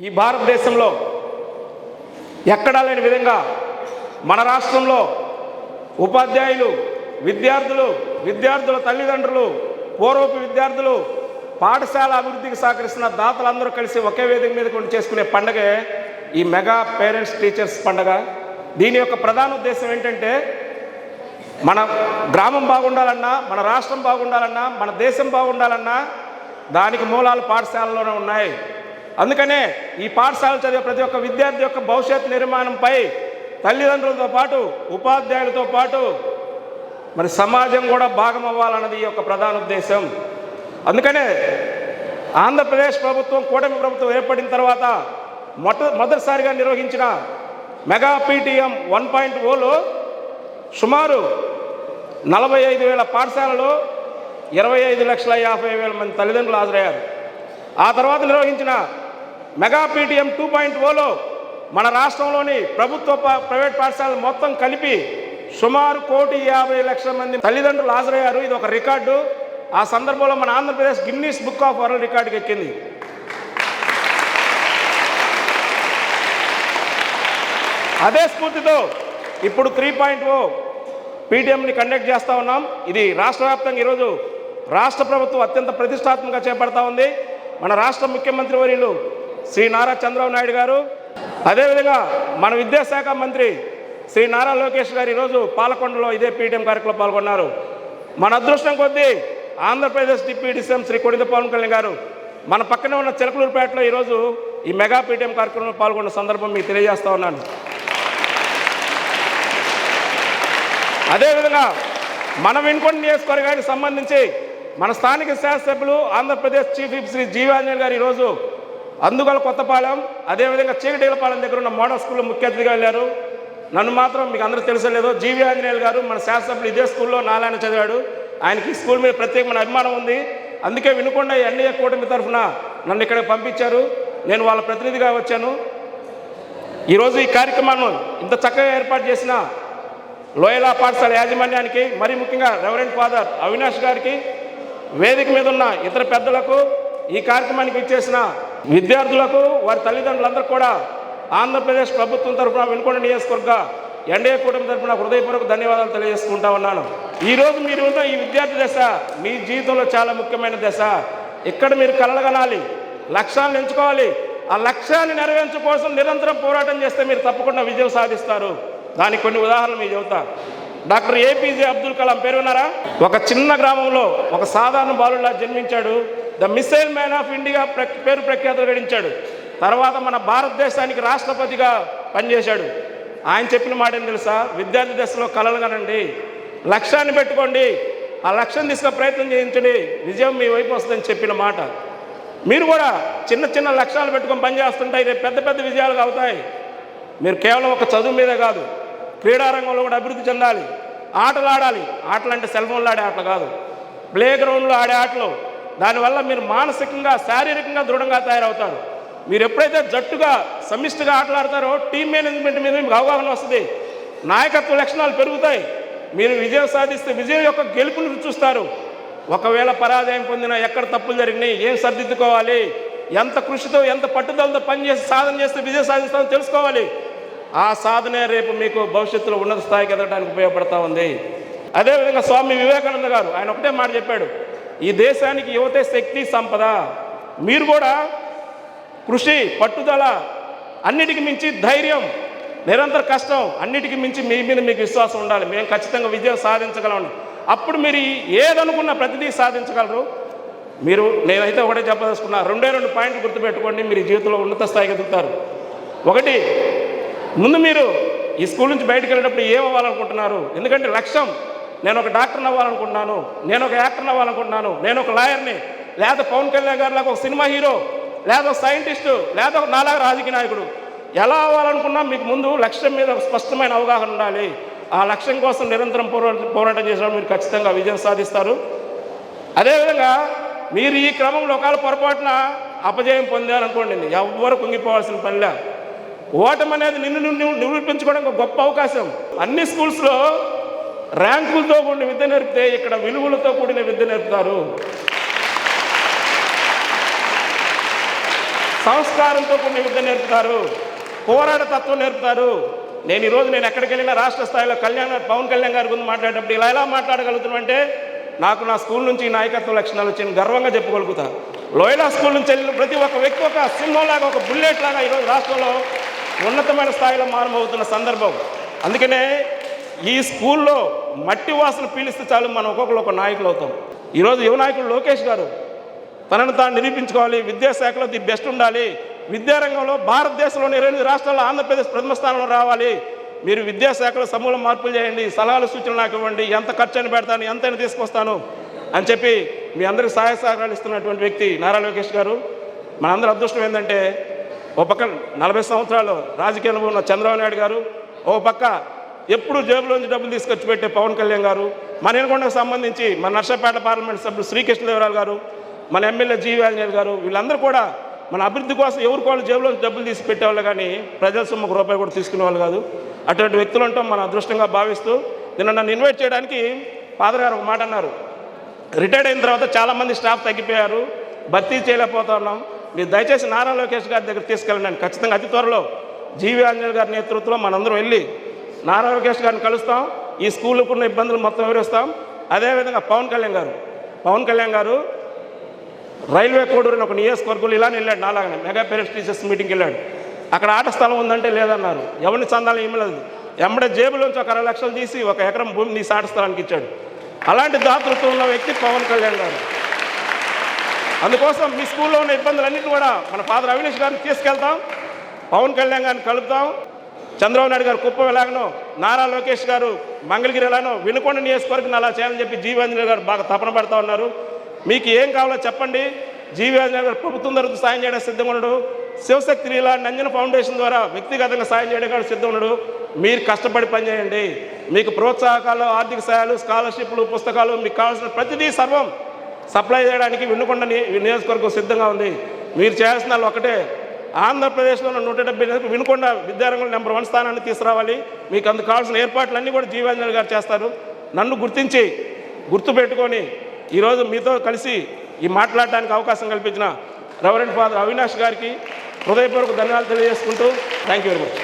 ఈ భారతదేశంలో ఎక్కడా లేని విధంగా మన రాష్ట్రంలో ఉపాధ్యాయులు, విద్యార్థుల తల్లిదండ్రులు, పూర్వపు విద్యార్థులు, పాఠశాల అభివృద్ధికి సహకరిస్తున్న దాతలందరూ కలిసి ఒకే వేదిక మీద కొన్ని చేసుకునే పండగే ఈ మెగా పేరెంట్స్ టీచర్స్ పండగ. దీని యొక్క ప్రధాన ఉద్దేశం ఏంటంటే, మన గ్రామం బాగుండాలన్నా, మన రాష్ట్రం బాగుండాలన్నా, మన దేశం బాగుండాలన్నా దానికి మూలాలు పాఠశాలలోనే ఉన్నాయి. అందుకనే ఈ పాఠశాల చదివే ప్రతి ఒక్క విద్యార్థి యొక్క భవిష్యత్ నిర్మాణంపై తల్లిదండ్రులతో పాటు, ఉపాధ్యాయులతో పాటు మరి సమాజం కూడా భాగం అవ్వాలన్నది ఈ యొక్క ప్రధాన ఉద్దేశం. అందుకనే ఆంధ్రప్రదేశ్ ప్రభుత్వం, కూటమి ప్రభుత్వం ఏర్పడిన తర్వాత మొదటిసారిగా నిర్వహించిన మెగా పీటీఎం 1.0లో సుమారు 45,000 పాఠశాలలో 25,50,000 మంది తల్లిదండ్రులు హాజరయ్యారు. ఆ తర్వాత నిర్వహించిన మెగా పీటీఎం 2.0లో మన రాష్ట్రంలోని ప్రభుత్వ, ప్రైవేట్ పాఠశాలలు మొత్తం కలిపి సుమారు 1,50,00,000 మంది తల్లిదండ్రులు హాజరయ్యారు. ఇది ఒక రికార్డు. ఆ సందర్భంలో మన Andhra Pradesh Guinness book of world రికార్డుకి ఎక్కింది. అదే స్ఫూర్తితో ఇప్పుడు 3.0 పీటీఎంని కండక్ట్ చేస్తూ ఉన్నాం. ఇది రాష్ట్ర వ్యాప్తంగా ఈరోజు రాష్ట్ర ప్రభుత్వం అత్యంత ప్రతిష్టాత్మకంగా చేపడతా ఉంది. మన రాష్ట్ర ముఖ్యమంత్రి వర్యులు శ్రీ నారా చంద్రబాబు నాయుడు గారు, అదేవిధంగా మన విద్యాశాఖ మంత్రి శ్రీ నారా లోకేష్ గారు ఈరోజు పాలకొండలో ఇదే పీటీఎం కార్యక్రమంలో పాల్గొన్నారు. మన అదృష్టం కొద్దీ ఆంధ్రప్రదేశ్ డిప్యూటీ సీఎం శ్రీ కొణిదెల పవన్ కళ్యాణ్ గారు మన పక్కనే ఉన్న చిలకలూరుపేటలో ఈరోజు ఈ మెగా పీటీఎం కార్యక్రమంలో పాల్గొన్న సందర్భం మీకు తెలియజేస్తా ఉన్నాను. అదేవిధంగా మన వినుకొండ నియోజకవర్గానికి సంబంధించి మన స్థానిక శాసనసభ్యులు, ఆంధ్రప్రదేశ్ చీఫ్ విప్ శ్రీ జీవి ఆంజనేయులు గారు ఈరోజు అందుగల కొత్తపాలెం, అదేవిధంగా చీకటిగలపాలెం దగ్గర ఉన్న మోడల్ స్కూల్లో ముఖ్య అతిథిగా వెళ్ళారు. నన్ను మాత్రం మీకు అందరూ తెలుసలేదు, జీవి ఆంజనేయులు గారు మన శాసనసభ్యులు ఇదే స్కూల్లో నారాయణ చదివాడు. ఆయనకి ఈ స్కూల్ మీద ప్రత్యేకమైన అభిమానం ఉంది. అందుకే వినుకొండ ఎన్డీఏ కూటమి తరఫున నన్ను ఇక్కడికి పంపించారు. నేను వాళ్ళ ప్రతినిధిగా వచ్చాను. ఈరోజు ఈ కార్యక్రమాన్ని ఇంత చక్కగా ఏర్పాటు చేసిన లోయలా పాఠశాల యాజమాన్యానికి, మరి ముఖ్యంగా రెవరెండ్ ఫాదర్ అవినాష్ గారికి, వేదిక మీద ఉన్న ఇతర పెద్దలకు, ఈ కార్యక్రమానికి ఇచ్చేసిన విద్యార్థులకు, వారి తల్లిదండ్రులందరూ కూడా ఆంధ్రప్రదేశ్ ప్రభుత్వం తరఫున, వినుకొండ నియోజకవర్గ ఎన్డీఏ కూటమి తరఫున హృదయపూర్వక ధన్యవాదాలు తెలియజేసుకుంటా ఉన్నాను. ఈరోజు మీరు ఉన్న ఈ విద్యార్థి దశ మీ జీవితంలో చాలా ముఖ్యమైన దశ. ఇక్కడ మీరు కలలుగనాలి, లక్ష్యాలను ఎంచుకోవాలి. ఆ లక్ష్యాన్ని నెరవేర్చడం కోసం నిరంతరం పోరాటం చేస్తే మీరు తప్పకుండా విజయం సాధిస్తారు. దానికి కొన్ని ఉదాహరణలు మీకు చెబుతా. డాక్టర్ ఏపీజే అబ్దుల్ కలాం పేరు విన్నారా? ఒక చిన్న గ్రామంలో ఒక సాధారణ బాలుడిలా జన్మించాడు. The missile man of India పేరు ప్రఖ్యాతులు గడించాడు. తర్వాత మన భారతదేశానికి రాష్ట్రపతిగా పనిచేశాడు. ఆయన చెప్పిన మాట ఏం తెలుసా? విద్యార్థి దశలో కలలు కనండి, లక్ష్యాన్ని పెట్టుకోండి, ఆ లక్ష్యం తీసుకునే ప్రయత్నం చేయించండి, విజయం మీ వైపు వస్తుందని చెప్పిన మాట. మీరు కూడా చిన్న చిన్న లక్ష్యాలు పెట్టుకొని పనిచేస్తుంటాయి, రేపు పెద్ద పెద్ద విజయాలుగా అవుతాయి. మీరు కేవలం ఒక చదువు మీదే కాదు, క్రీడారంగంలో కూడా అభివృద్ధి చెందాలి. ఆటలు ఆడాలి. ఆటలు అంటే సెల్ ఫోన్లో ఆడే ఆటలు కాదు, ప్లే గ్రౌండ్లో ఆడే ఆటలు. దానివల్ల మీరు మానసికంగా, శారీరకంగా దృఢంగా తయారవుతారు. మీరు ఎప్పుడైతే జట్టుగా, సమిష్టిగా ఆటలాడతారో టీం మేనేజ్మెంట్ మీద మీకు అవగాహన వస్తుంది, నాయకత్వ లక్షణాలు పెరుగుతాయి. మీరు విజయం సాధిస్తే విజయం యొక్క గెలుపుని చూస్తారు. ఒకవేళ పరాజయం పొందినా, ఎక్కడ తప్పులు జరిగినాయి, ఏం సర్దిద్దుకోవాలి, ఎంత కృషితో, ఎంత పట్టుదలతో పనిచేసి సాధన చేస్తే విజయం సాధిస్తామో తెలుసుకోవాలి. ఆ సాధనే రేపు మీకు భవిష్యత్తులో ఉన్నత స్థాయికి ఎదగడానికి ఉపయోగపడతా ఉంది. అదేవిధంగా స్వామి వివేకానంద గారు ఆయన ఒకటే మాట చెప్పాడు, ఈ దేశానికి యువతే శక్తి, సంపద. మీరు కూడా కృషి, పట్టుదల, అన్నిటికి మించి ధైర్యం, నిరంతర కష్టం, అన్నిటికీ మించి మీ మీద మీకు విశ్వాసం ఉండాలి. మేము ఖచ్చితంగా విజయం సాధించగలం. అప్పుడు మీరు ఏదనుకున్న ప్రతిదీ సాధించగలరు. మీరు, నేనైతే ఒకటే చెప్పదలుచుకున్నా, 2 పాయింట్లు గుర్తుపెట్టుకోండి, మీరు జీవితంలో ఉన్నత స్థాయికి ఎదుగుతారు. ఒకటి, ముందు మీరు ఈ స్కూల్ నుంచి బయటకు వెళ్ళేటప్పుడు ఏం అవ్వాలనుకుంటున్నారు? ఎందుకంటే లక్ష్యం, నేను ఒక డాక్టర్ని అవ్వాలనుకుంటున్నాను, నేను ఒక యాక్టర్ని అవ్వాలనుకుంటున్నాను, నేను ఒక లాయర్ని, లేదా పవన్ కళ్యాణ్ గారు లాగా ఒక సినిమా హీరో, లేదా ఒక సైంటిస్టు, లేదా ఒక నాలాగా రాజకీయ నాయకుడు. ఎలా అవ్వాలనుకున్నా మీకు ముందు లక్ష్యం మీద ఒక స్పష్టమైన అవగాహన ఉండాలి. ఆ లక్ష్యం కోసం నిరంతరం పోరాటం చేసినప్పుడు మీరు ఖచ్చితంగా విజయం సాధిస్తారు. అదేవిధంగా మీరు ఈ క్రమంలో ఒకవేళ పొరపాటున అపజయం పొందారనుకోండి, ఎవ్వరు కుంగిపోవాల్సిన పనిలే. ఓటమి అనేది నిన్ను నిరూపించుకోవడం ఒక గొప్ప అవకాశం. అన్ని స్కూల్స్లో ర్యాంకులతో కూడిన విద్య నేర్పితే ఇక్కడ విలువలతో కూడిన విద్య నేర్పుతారు. సంస్కారంతో కొన్ని విద్య నేర్పుతారు, పోరాట తత్వం నేర్పుతారు. నేను ఎక్కడికి వెళ్ళినా రాష్ట్ర స్థాయిలో పవన్ కళ్యాణ్ గారి గురించి మాట్లాడేటప్పుడు ఇలా ఎలా మాట్లాడగలుగుతున్నామంటే నాకు నా స్కూల్ నుంచి నాయకత్వ లక్షణాలు వచ్చి గర్వంగా చెప్పుకోగలుగుతా. లోయలా స్కూల్ నుంచి వెళ్ళిన ప్రతి ఒక్క వ్యక్తి ఒక సింహంలాగా, ఒక బుల్లెట్ లాగా ఈరోజు రాష్ట్రంలో ఉన్నతమైన స్థాయిలో మానమవుతున్న సందర్భం. అందుకనే ఈ స్కూల్లో మట్టి వాసన పీలిస్తే చాలు మనం ఒక్కొక్కరు ఒక నాయకులు అవుతాం. ఈరోజు యువ నాయకుడు లోకేష్ గారు తనను తాను నిరూపించుకోవాలి, విద్యాశాఖలో ది బెస్ట్ ఉండాలి, విద్యారంగంలో భారతదేశంలోని 20 రాష్ట్రాల్లో ఆంధ్రప్రదేశ్ ప్రథమ స్థానంలో రావాలి, మీరు విద్యాశాఖలో సమూల మార్పులు చేయండి, సలహాలు సూచనలు నాకు ఇవ్వండి, ఎంత ఖర్చు అని పెడతాను, ఎంతైనా తీసుకొస్తాను అని చెప్పి మీ అందరికీ సహాయ సహకారాలు ఇస్తున్నటువంటి వ్యక్తి నారా లోకేష్ గారు. మనందరూ అదృష్టం ఏంటంటే ఓ పక్క 40 సంవత్సరాలు రాజకీయంలో ఉన్న చంద్రబాబు నాయుడు గారు, ఓ పక్క ఎప్పుడు జేబులోంచి డబ్బులు తీసుకొచ్చి పెట్టే పవన్ కళ్యాణ్ గారు, మన ఎనకొండకు సంబంధించి మన నర్సపేట పార్లమెంట్ సభ్యులు శ్రీకృష్ణదేవరాయలు గారు, మన ఎమ్మెల్యే జీవి ఆంజనేయులు గారు, వీళ్ళందరూ కూడా మన అభివృద్ధి కోసం ఎవరికి వాళ్ళు జేబులోంచి డబ్బులు తీసి పెట్టేవాళ్ళు కానీ ప్రజల సొమ్ము ₹1 కూడా తీసుకునేవాళ్ళు కాదు. అటువంటి వ్యక్తులు ఉంటాం మన అదృష్టంగా భావిస్తూ నిన్న నన్ను ఇన్వైట్ చేయడానికి ఫాదర్ గారు ఒక మాట అన్నారు, రిటైర్డ్ అయిన తర్వాత చాలామంది స్టాఫ్ తగ్గిపోయారు, భర్తీ చేయలేకపోతా ఉన్నాం, మీరు దయచేసి నారా లోకేష్ గారి దగ్గర తీసుకెళ్ళండి. ఖచ్చితంగా అతి త్వరలో జీవి ఆంజనేయులు గారి నేతృత్వంలో మనందరం వెళ్ళి నారా లోకేష్ గారిని కలుస్తాం, ఈ స్కూళ్ళకు ఉన్న ఇబ్బందులు మొత్తం వివరిస్తాం. అదేవిధంగా పవన్ కళ్యాణ్ గారు రైల్వే కోడూరుని ఒక నియోజకవర్గంలో ఇలానే వెళ్ళాడు, నాలాగానే మెగా పేరెంట్స్ టీచర్స్ మీటింగ్కి వెళ్ళాడు. అక్కడ ఆట స్థలం ఉందంటే లేదన్నారు, ఎవరిని చందాలు ఇవ్వలేదు, ఎమ్మడే జేబులోంచి ఒక 60 లక్షలు తీసి 1 ఎకరం భూమి తీసి ఆట స్థలానికి ఇచ్చాడు. అలాంటి దాతృత్వం ఉన్న వ్యక్తి పవన్ కళ్యాణ్ గారు. అందుకోసం మీ స్కూల్లో ఉన్న ఇబ్బందులన్నింటినీ కూడా మన ఫాదర్ అవినాష్ గారిని తీసుకెళ్తాం, పవన్ కళ్యాణ్ గారిని కలుపుతాం. చంద్రబాబు నాయుడు గారు కుప్పం ఎలాగనో, నారా లోకేష్ గారు మంగళగిరి ఎలానో, వినుకొండ నియోజకవర్గం అలా చేయాలని చెప్పి జీవి ఆంజనేయులు గారు బాగా తపన పడతా ఉన్నారు. మీకు ఏం కావాలో చెప్పండి, జీవి ఆంజనేయులు గారు ప్రభుత్వం తరఫు సాయం చేయడానికి సిద్ధంగా ఉన్నాడు, శివశక్తి లీలా నంజన ఫౌండేషన్ ద్వారా వ్యక్తిగతంగా సాయం చేయడానికి సిద్ధం ఉన్నాడు. మీరు కష్టపడి పనిచేయండి, మీకు ప్రోత్సాహకాలు, ఆర్థిక సహాయాలు, స్కాలర్షిప్లు, పుస్తకాలు, మీకు కావాల్సిన ప్రతిదీ సర్వం సప్లై చేయడానికి వినుకొండ నియోజకవర్గం సిద్ధంగా ఉంది. మీరు చేయాల్సిన ఒకటే, ఆంధ్రప్రదేశ్లో ఉన్న 170 వినుకొండ విద్యారంగంలో నెంబర్ 1 స్థానాన్ని తీసుకురావాలి. మీకు అందుకు కావాల్సిన ఏర్పాట్లన్నీ కూడా జీవి ఆంజనేయులు గారు చేస్తారు. నన్ను గుర్తించి గుర్తుపెట్టుకొని ఈరోజు మీతో కలిసి ఈ మాట్లాడడానికి అవకాశం కల్పించిన రెవరెండ్ ఫాదర్ అవినాష్ గారికి హృదయపూర్వక ధన్యవాదాలు తెలియజేసుకుంటూ థ్యాంక్ యూ వెరీ మచ్.